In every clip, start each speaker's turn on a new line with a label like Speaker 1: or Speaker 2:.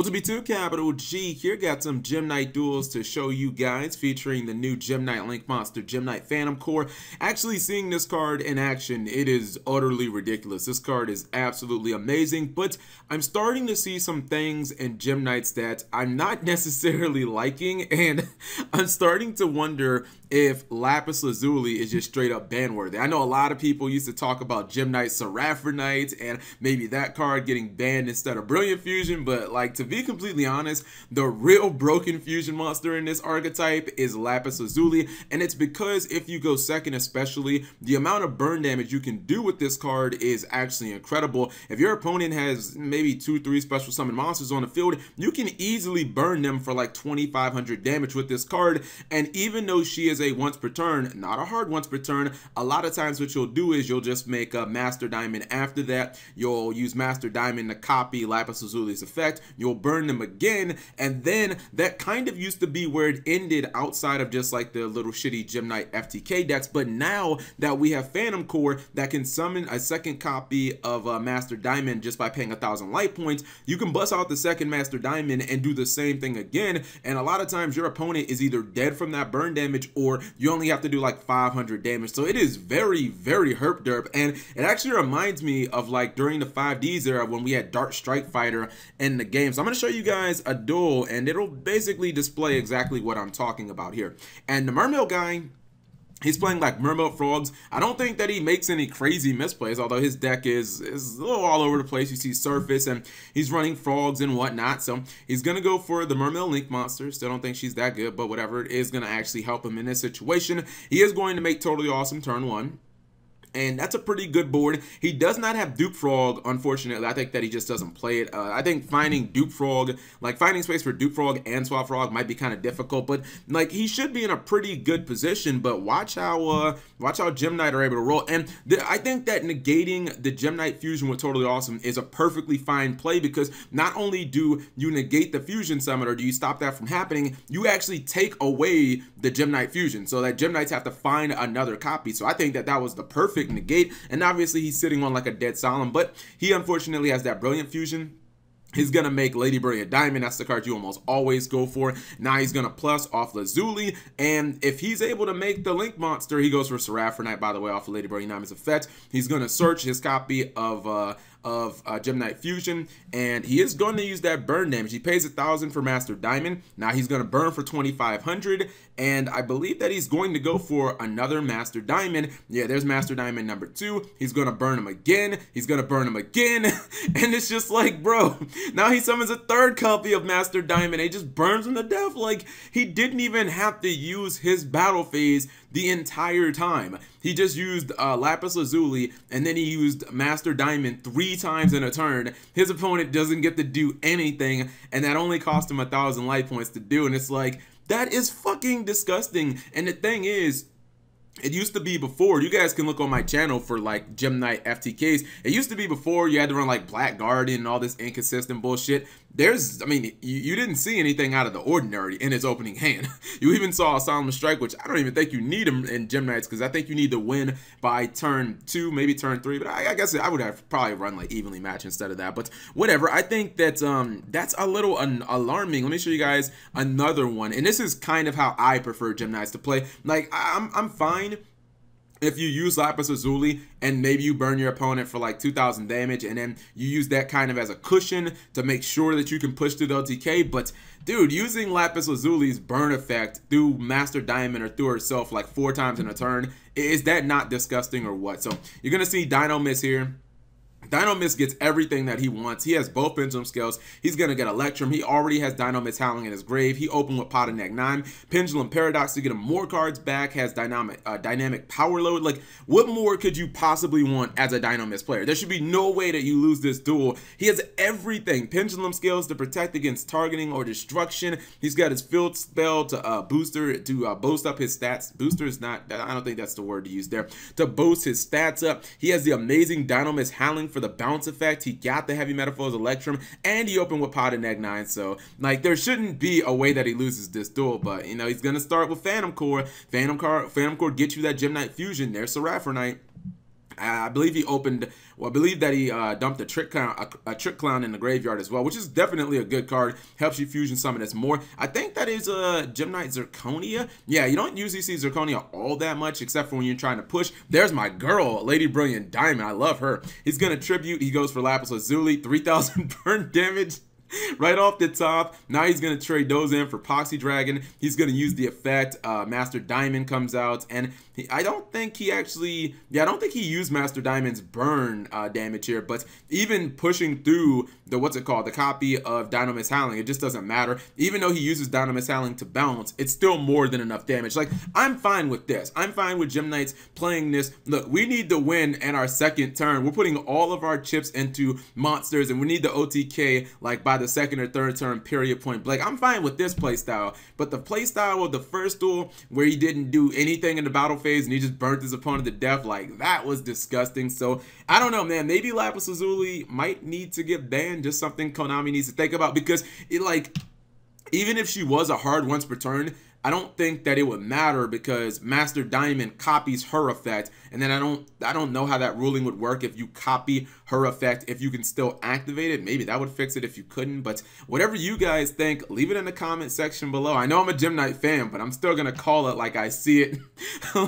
Speaker 1: What's up, B2 Capital G here? Got some Gem Knight duels to show you guys featuring the new Gem Knight Link Monster, Gem Knight Phantom Core. Actually seeing this card in action, it is utterly ridiculous. This card is absolutely amazing, but I'm starting to see some things in Gem Knight stats I'm not necessarily liking, and I'm starting to wonder if Lapis Lazuli is just straight up ban worthy. I know a lot of people used to talk about Gem Knight Seraphonite and maybe that card getting banned instead of Brilliant Fusion, but like, to be completely honest, the real broken fusion monster in this archetype is Lapis Lazuli, and it's because if you go second especially, the amount of burn damage you can do with this card is actually incredible. If your opponent has maybe 2-3 special summon monsters on the field, you can easily burn them for like 2,500 damage with this card, and even though she is a once per turn, not a hard once per turn, a lot of times what you'll do is you'll just make a Master Diamond after that. You'll use Master Diamond to copy Lapis Lazuli's effect, you'll burn them again, and then that kind of used to be where it ended outside of just like the little shitty Gem Knight FTK decks. But now that we have Phantom Core that can summon a second copy of Master Diamond just by paying 1,000 light points, you can bust out the second Master Diamond and do the same thing again, and a lot of times your opponent is either dead from that burn damage or you only have to do like 500 damage. So it is very, very herp derp, and it actually reminds me of like during the 5Ds era when we had Dark Strike Fighter in the game. So I'm going to show you guys a duel and it'll basically display exactly what I'm talking about here. And the Mermail guy, he's playing like Mermail Frogs. I don't think that he makes any crazy misplays, although his deck is a little all over the place. You see Surface and he's running Frogs and whatnot. So he's going to go for the Mermail Link Monster. Still don't think she's that good, but whatever, it is going to actually help him in this situation. He is going to make Totally Awesome turn 1. And that's a pretty good board. He does not have Dupe Frog, unfortunately. I think that he just doesn't play it. I think finding Dupe Frog, like finding space for Dupe Frog and Swap Frog might be kind of difficult, but like he should be in a pretty good position. But watch how Gem Knight are able to roll. And I think that negating the Gem Knight fusion with Totally Awesome is a perfectly fine play, because not only do you negate the fusion summon, or do you stop that from happening, you actually take away the Gem Knight fusion, so that Gem Knights have to find another copy. So I think that that was the perfect negate, and obviously he's sitting on like a dead Solemn, but he unfortunately has that Brilliant Fusion. He's going to make Lady Brilliant Diamond. That's the card you almost always go for. Now he's going to plus off Lazuli, and if he's able to make the Link Monster, he goes for Seraphonite, by the way, off of Lady Brilliant Diamond's effect. He's going to search his copy of Gem Knight Fusion, and he is going to use that burn damage. He pays 1,000 for Master Diamond. Now he's going to burn for 2,500, and I believe that he's going to go for another Master Diamond. Yeah, there's Master Diamond number 2. He's going to burn him again. He's going to burn him again, and it's just like, bro, now he summons a third copy of Master Diamond. He just burns him to death. Like, he didn't even have to use his battle phase the entire time. He just used Lapis Lazuli, and then he used Master Diamond 3 times in a turn. His opponent doesn't get to do anything, and that only cost him 1,000 life points to do. And it's like, that is fucking disgusting. And the thing is, it used to be before, you guys can look on my channel for like Gem Knight FTKs. It used to be before you had to run like Black Guardian and all this inconsistent bullshit. I mean, you didn't see anything out of the ordinary in his opening hand. You even saw a Solemn Strike, which I don't even think you need him in Gem Knights, because I think you need to win by turn 2, maybe turn 3. But I guess I would have probably run like evenly matched instead of that. But whatever, I think that that's a little alarming. Let me show you guys another one, and this is kind of how I prefer Gem Knights to play. Like, I'm fine if you use Lapis Lazuli and maybe you burn your opponent for like 2,000 damage, and then you use that kind of as a cushion to make sure that you can push through the LTK. But dude, using Lapis Lazuli's burn effect through Master Diamond or through herself like 4 times in a turn, is that not disgusting or what? So you're gonna see Dino Miss here. Dino Miss gets everything that he wants. He has both Pendulum Scales. He's going to get Electrum. He already has Dino Miss howling in his grave. He opened with Pot of Neck 9. Pendulum Paradox to get him more cards back. Has dynamic power load. Like, what more could you possibly want as a Dino Miss player? There should be no way that you lose this duel. He has everything. Pendulum Scales to protect against targeting or destruction. He's got his Field Spell to boost up his stats. Booster is not, I don't think that's the word to use there. To boost his stats up. He has the amazing Dino Miss howling for the bounce effect. He got the Heavy Metaphors Electrum, and he opened with Pot of Neck 9. So like, there shouldn't be a way that he loses this duel, but you know, he's gonna start with Phantom Core. Phantom Core gets you that Gem Knight fusion. There's Seraphonite. I believe he opened, well, I believe that he dumped a trick clown in the graveyard as well, which is definitely a good card. Helps you fusion summon this more. I think that is Gem Knight Zirconia. Yeah, you don't usually see Zirconia all that much, except for when you're trying to push. There's my girl, Lady Brilliant Diamond. I love her. He's going to tribute. He goes for Lapis Lazuli, 3,000 burn damage. Right off the top. Now he's going to trade those in for Poxy Dragon. He's going to use the effect. Master Diamond comes out, and I don't think he actually, I don't think he used Master Diamond's burn damage here, but even pushing through the, the copy of Dynamis Howling, it just doesn't matter. Even though he uses Dynamis Howling to bounce, it's still more than enough damage. Like, I'm fine with this. I'm fine with Gem Knights playing this. Look, we need to win in our second turn. We're putting all of our chips into monsters, and we need the OTK, like, by the second or third turn, period, point blank. I'm fine with this playstyle, but the playstyle of the first duel where he didn't do anything in the battle phase and he just burnt his opponent to death, like, that was disgusting. So I don't know, man. Maybe Lapis Lazuli might need to get banned. Just something Konami needs to think about, because it, like, even if she was a hard once per turn, I don't think that it would matter, because Master Diamond copies her effect, and then I don't know how that ruling would work if you copy her effect, if you can still activate it. Maybe that would fix it if you couldn't. But whatever you guys think, leave it in the comment section below. I know I'm a Gem Knight fan, but I'm still gonna call it like I see it.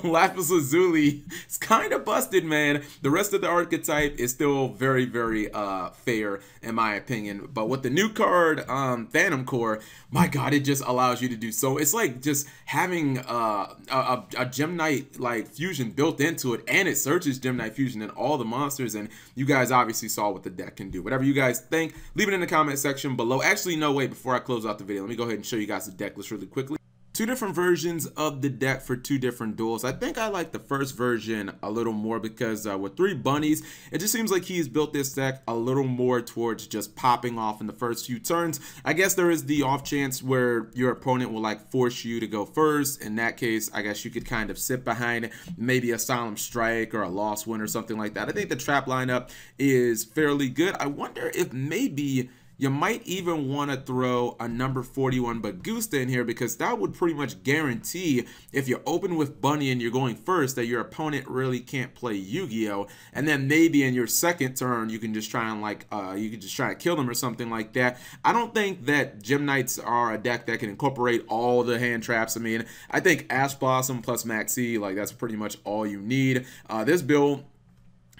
Speaker 1: Lapis Lazuli is kind of busted, man. The rest of the archetype is still very, very fair in my opinion. But with the new card, Phantom Core, my God, it just allows you to do so. It's like just having a Gem Knight like fusion built into it, and it searches Gem Knight fusion in all the monsters, and you guys obviously saw what the deck can do. Whatever you guys think, leave it in the comment section below. Actually, no, wait, before I close out the video, let me go ahead and show you guys the deck list really quickly. Two different versions of the deck for two different duels. I think I like the first version a little more, because with 3 bunnies, it just seems like he's built this deck a little more towards just popping off in the first few turns. I guess there is the off chance where your opponent will like force you to go first. In that case, I guess you could kind of sit behind maybe a Solemn Strike or a Lost Wind or something like that. I think the trap lineup is fairly good. I wonder if maybe you might even want to throw a number 41 Bagusta in here, because that would pretty much guarantee, if you open with Bunny and you're going first, that your opponent really can't play Yu-Gi-Oh! And then maybe in your second turn, you can just try and like, you can just try to kill them or something like that. I don't think that Gem Knights are a deck that can incorporate all the hand traps. I mean, I think Ash Blossom plus Maxi, like, that's pretty much all you need. This build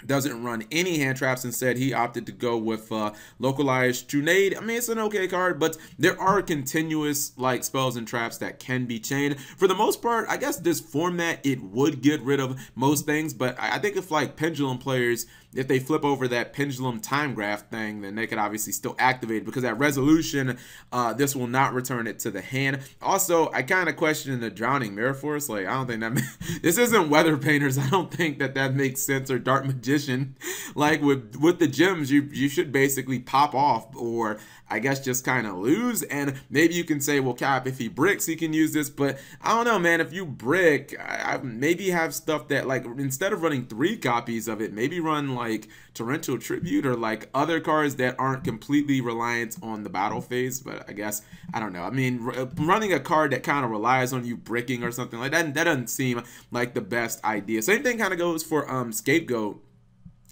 Speaker 1: doesn't run any hand traps. Instead, he opted to go with Localized Trunade. I mean, it's an okay card, but there are continuous like spells and traps that can be chained. For the most part, I guess this format, it would get rid of most things, but I think if like Pendulum players, if they flip over that Pendulum Time Graph thing, then they could obviously still activate it, because at resolution, this will not return it to the hand. Also, I kind of question the Drowning Mirror Force. Like, I don't think that this isn't Weather Painters. I don't think that makes sense, or Dark Magician. Like with the gems, you should basically pop off, or I guess just kind of lose. And maybe you can say, well, Cap, if he bricks, he can use this. But I don't know, man. If you brick, I maybe have stuff that, like, instead of running 3 copies of it, maybe run like Torrential Tribute, or like other cards that aren't completely reliant on the battle phase. But I guess, I don't know. I mean, running a card that kind of relies on you bricking or something like that doesn't seem like the best idea. Same thing kind of goes for Scapegoat.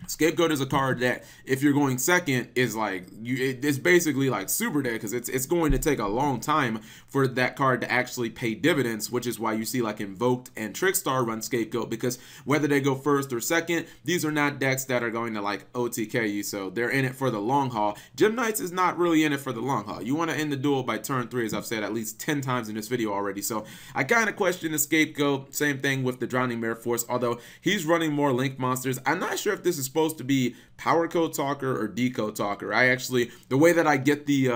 Speaker 1: Scapegoat is a card that, if you're going second, is like, it's basically like super dead, because it's going to take a long time for that card to actually pay dividends, which is why you see like Invoked and Trickstar run Scapegoat, because whether they go first or second, these are not decks that are going to like OTK you, so they're in it for the long haul. Gem Knights is not really in it for the long haul. You want to end the duel by turn 3, as I've said at least 10 times in this video already, so I kind of question the Scapegoat. Same thing with the Drowning Mirror Force, although he's running more Link monsters. I'm not sure if this is supposed to be Power Code Talker or Decode Talker. I actually, the way that I get the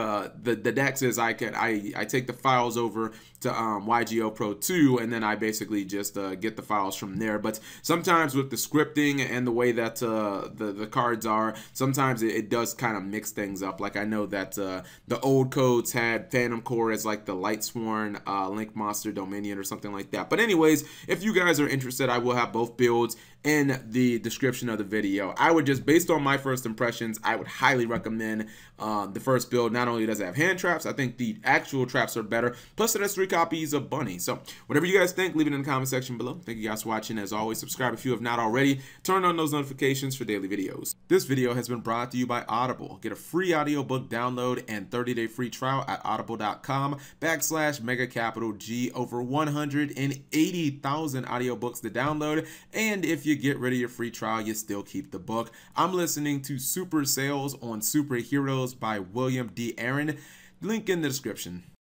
Speaker 1: decks is I take the files over to YGO Pro 2, and then I basically just get the files from there. But sometimes with the scripting and the way that the cards are, sometimes it does kind of mix things up. Like, I know that the old codes had Phantom Core as like the Lightsworn Link Monster Dominion or something like that. But anyways, if you guys are interested, I will have both builds in the description of the video. I would just, based on my first impressions, I would highly recommend the first build. Not only does it have hand traps, I think the actual traps are better. Plus it has 3 copies of Bunny. So whatever you guys think, leave it in the comment section below. Thank you guys for watching. As always, subscribe if you have not already. Turn on those notifications for daily videos. This video has been brought to you by Audible. Get a free audiobook download and 30-day free trial at audible.com/megacapital G. Over 180,000 audiobooks to download. And if you get rid of your free trial, you still keep the book. I'm listening to Super Sales on Superheroes by William D. Aaron. Link in the description.